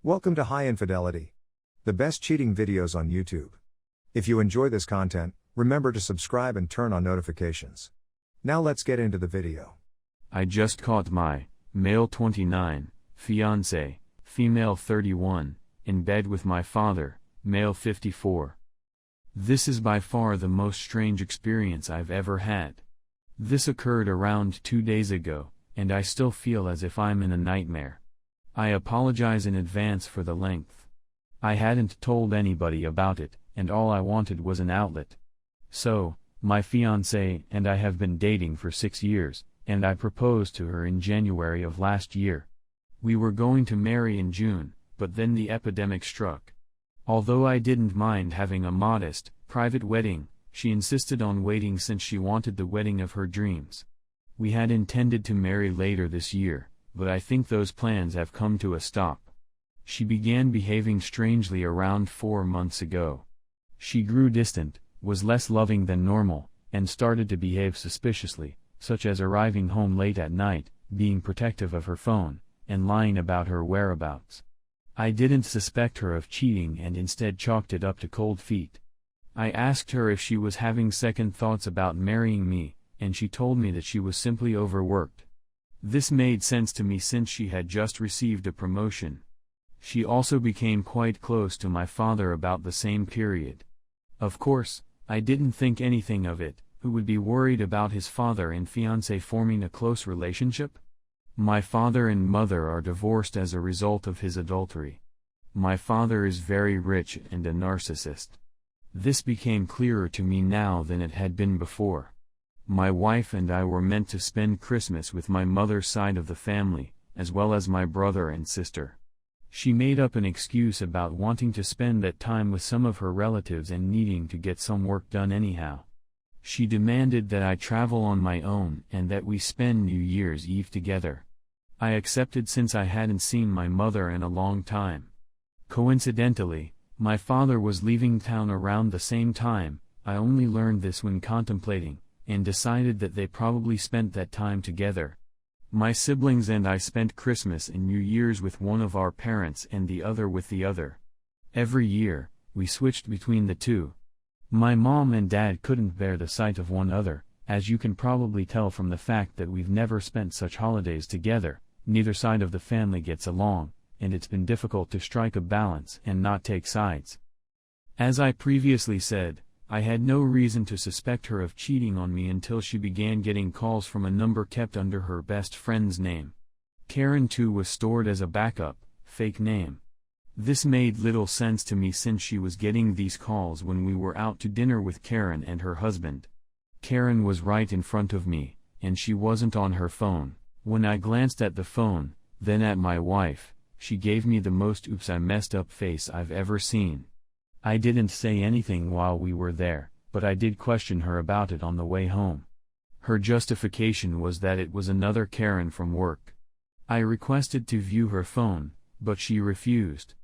Welcome to High Infidelity, the best cheating videos on YouTube. If you enjoy this content, remember to subscribe and turn on notifications. Now let's get into the video. I just caught my male 29, fiance, female 31, in bed with my father, male 54. This is by far the most strange experience I've ever had. This occurred around 2 days ago, and I still feel as if I'm in a nightmare. I apologize in advance for the length. I hadn't told anybody about it, and all I wanted was an outlet. So, my fiancée and I have been dating for 6 years, and I proposed to her in January of last year. We were going to marry in June, but then the epidemic struck. Although I didn't mind having a modest, private wedding, she insisted on waiting since she wanted the wedding of her dreams. We had intended to marry later this year, but I think those plans have come to a stop. She began behaving strangely around 4 months ago. She grew distant, was less loving than normal, and started to behave suspiciously, such as arriving home late at night, being protective of her phone, and lying about her whereabouts. I didn't suspect her of cheating and instead chalked it up to cold feet. I asked her if she was having second thoughts about marrying me, and she told me that she was simply overworked. This made sense to me since she had just received a promotion. She also became quite close to my father about the same period. Of course, I didn't think anything of it. Who would be worried about his father and fiancé forming a close relationship? My father and mother are divorced as a result of his adultery. My father is very rich and a narcissist. This became clearer to me now than it had been before. My wife and I were meant to spend Christmas with my mother's side of the family, as well as my brother and sister. She made up an excuse about wanting to spend that time with some of her relatives and needing to get some work done anyhow. She demanded that I travel on my own and that we spend New Year's Eve together. I accepted since I hadn't seen my mother in a long time. Coincidentally, my father was leaving town around the same time. I only learned this when contemplating, and decided that they probably spent that time together. My siblings and I spent Christmas and New Year's with one of our parents and the other with the other. Every year, we switched between the two. My mom and dad couldn't bear the sight of one other, as you can probably tell from the fact that we've never spent such holidays together. Neither side of the family gets along, and it's been difficult to strike a balance and not take sides. As I previously said, I had no reason to suspect her of cheating on me until she began getting calls from a number kept under her best friend's name. Karen too was stored as a backup, fake name. This made little sense to me since she was getting these calls when we were out to dinner with Karen and her husband. Karen was right in front of me, and she wasn't on her phone. When I glanced at the phone, then at my wife, she gave me the most oops I messed up face I've ever seen. I didn't say anything while we were there, but I did question her about it on the way home. Her justification was that it was another Karen from work. I requested to view her phone, but she refused.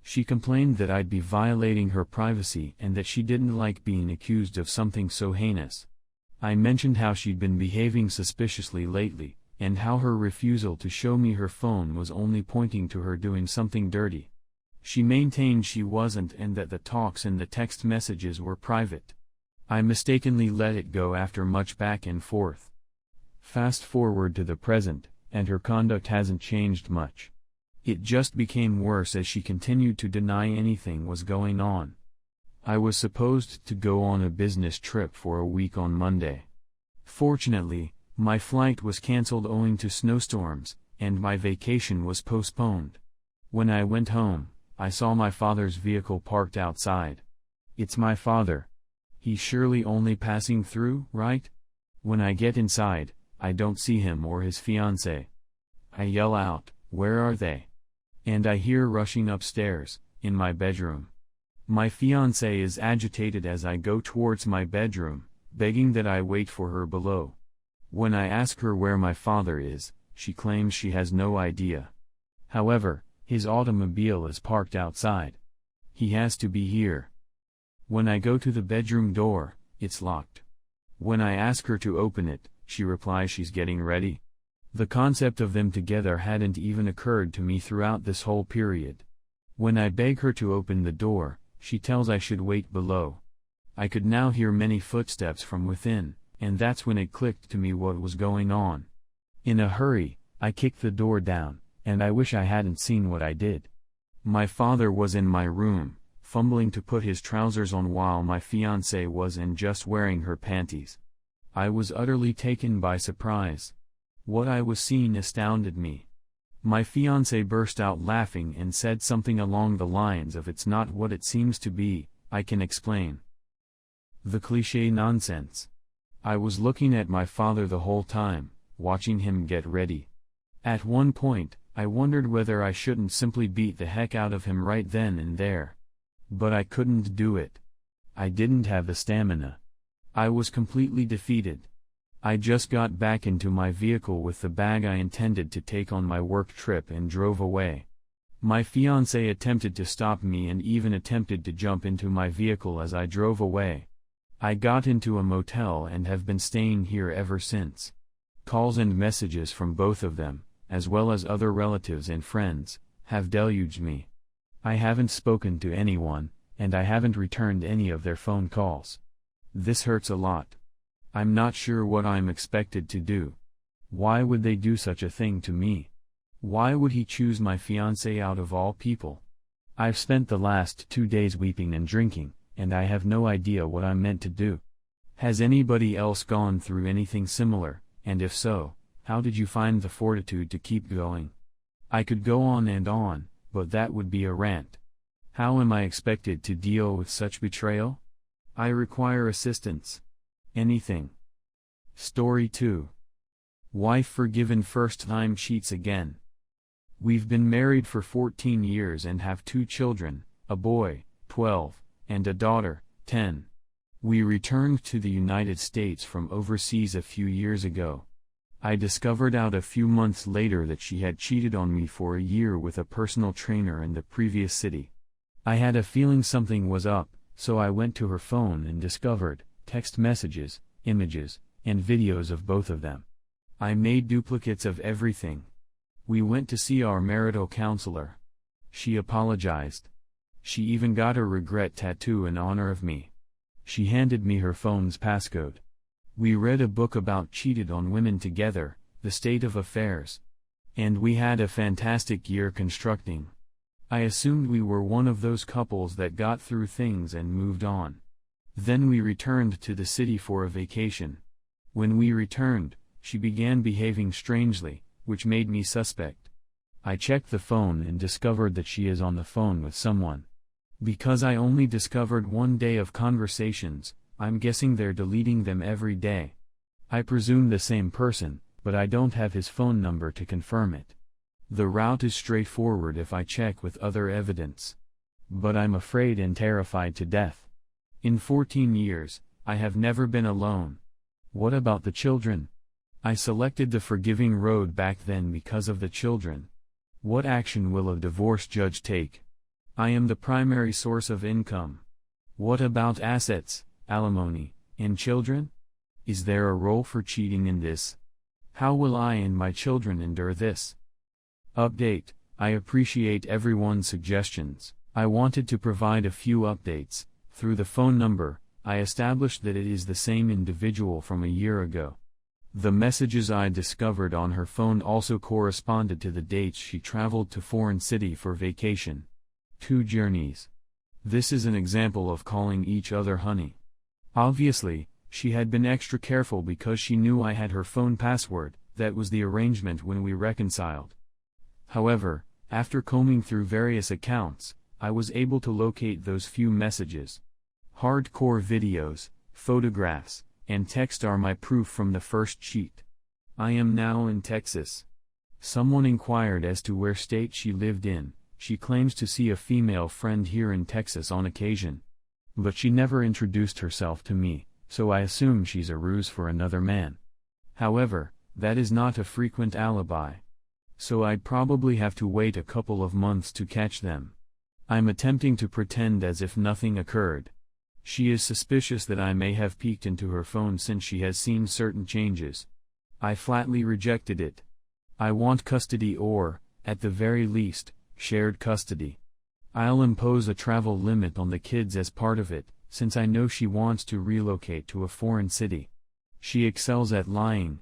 She complained that I'd be violating her privacy and that she didn't like being accused of something so heinous. I mentioned how she'd been behaving suspiciously lately, and how her refusal to show me her phone was only pointing to her doing something dirty. She maintained she wasn't and that the talks and the text messages were private. I mistakenly let it go after much back and forth. Fast forward to the present, and her conduct hasn't changed much. It just became worse as she continued to deny anything was going on. I was supposed to go on a business trip for a week on Monday. Fortunately, my flight was cancelled owing to snowstorms, and my vacation was postponed. When I went home, I saw my father's vehicle parked outside. It's my father. He's surely only passing through, right? When I get inside, I don't see him or his fiancée. I yell out, "Where are they?" And I hear rushing upstairs, in my bedroom. My fiancée is agitated as I go towards my bedroom, begging that I wait for her below. When I ask her where my father is, she claims she has no idea. However, his automobile is parked outside. He has to be here. When I go to the bedroom door, it's locked. When I ask her to open it, she replies she's getting ready. The concept of them together hadn't even occurred to me throughout this whole period. When I beg her to open the door, she tells I should wait below. I could now hear many footsteps from within, and that's when it clicked to me what was going on. In a hurry, I kicked the door down, and I wish I hadn't seen what I did. My father was in my room, fumbling to put his trousers on while my fiancée was in just wearing her panties. I was utterly taken by surprise. What I was seeing astounded me. My fiancé burst out laughing and said something along the lines of "It's not what it seems to be, I can explain." The cliché nonsense. I was looking at my father the whole time, watching him get ready. At one point, I wondered whether I shouldn't simply beat the heck out of him right then and there. But I couldn't do it. I didn't have the stamina. I was completely defeated. I just got back into my vehicle with the bag I intended to take on my work trip and drove away. My fiancé attempted to stop me and even attempted to jump into my vehicle as I drove away. I got into a motel and have been staying here ever since. Calls and messages from both of them, as well as other relatives and friends, have deluged me. I haven't spoken to anyone, and I haven't returned any of their phone calls. This hurts a lot. I'm not sure what I'm expected to do. Why would they do such a thing to me? Why would he choose my fiancé out of all people? I've spent the last 2 days weeping and drinking, and I have no idea what I'm meant to do. Has anybody else gone through anything similar, and if so, how did you find the fortitude to keep going? I could go on, but that would be a rant. How am I expected to deal with such betrayal? I require assistance. Anything. Story 2. Wife forgiven first time cheats again. We've been married for 14 years and have 2 children, a boy, 12, and a daughter, 10. We returned to the United States from overseas a few years ago. I discovered out a few months later that she had cheated on me for a year with a personal trainer in the previous city. I had a feeling something was up, so I went to her phone and discovered text messages, images, and videos of both of them. I made duplicates of everything. We went to see our marital counselor. She apologized. She even got a regret tattoo in honor of me. She handed me her phone's passcode. We read a book about cheated on women together, The State of Affairs. And we had a fantastic year constructing. I assumed we were one of those couples that got through things and moved on. Then we returned to the city for a vacation. When we returned, she began behaving strangely, which made me suspect. I checked the phone and discovered that she is on the phone with someone. Because I only discovered 1 day of conversations, I'm guessing they're deleting them every day. I presume the same person, but I don't have his phone number to confirm it. The route is straightforward if I check with other evidence. But I'm afraid and terrified to death. In 14 years, I have never been alone. What about the children? I selected the forgiving road back then because of the children. What action will a divorce judge take? I am the primary source of income. What about assets, alimony, and children? Is there a role for cheating in this? How will I and my children endure this? Update: I appreciate everyone's suggestions. I wanted to provide a few updates. Through the phone number, I established that it is the same individual from a year ago. The messages I discovered on her phone also corresponded to the dates she traveled to foreign city for vacation. 2 journeys. This is an example of calling each other honey. Obviously, she had been extra careful because she knew I had her phone password. That was the arrangement when we reconciled. However, after combing through various accounts, I was able to locate those few messages. Hardcore videos, photographs, and text are my proof from the first cheat. I am now in Texas. Someone inquired as to where state she lived in. She claims to see a female friend here in Texas on occasion. But she never introduced herself to me, so I assume she's a ruse for another man. However, that is not a frequent alibi. So I'd probably have to wait a couple of months to catch them. I'm attempting to pretend as if nothing occurred. She is suspicious that I may have peeked into her phone since she has seen certain changes. I flatly rejected it. I want custody or, at the very least, shared custody. I'll impose a travel limit on the kids as part of it, since I know she wants to relocate to a foreign city. She excels at lying,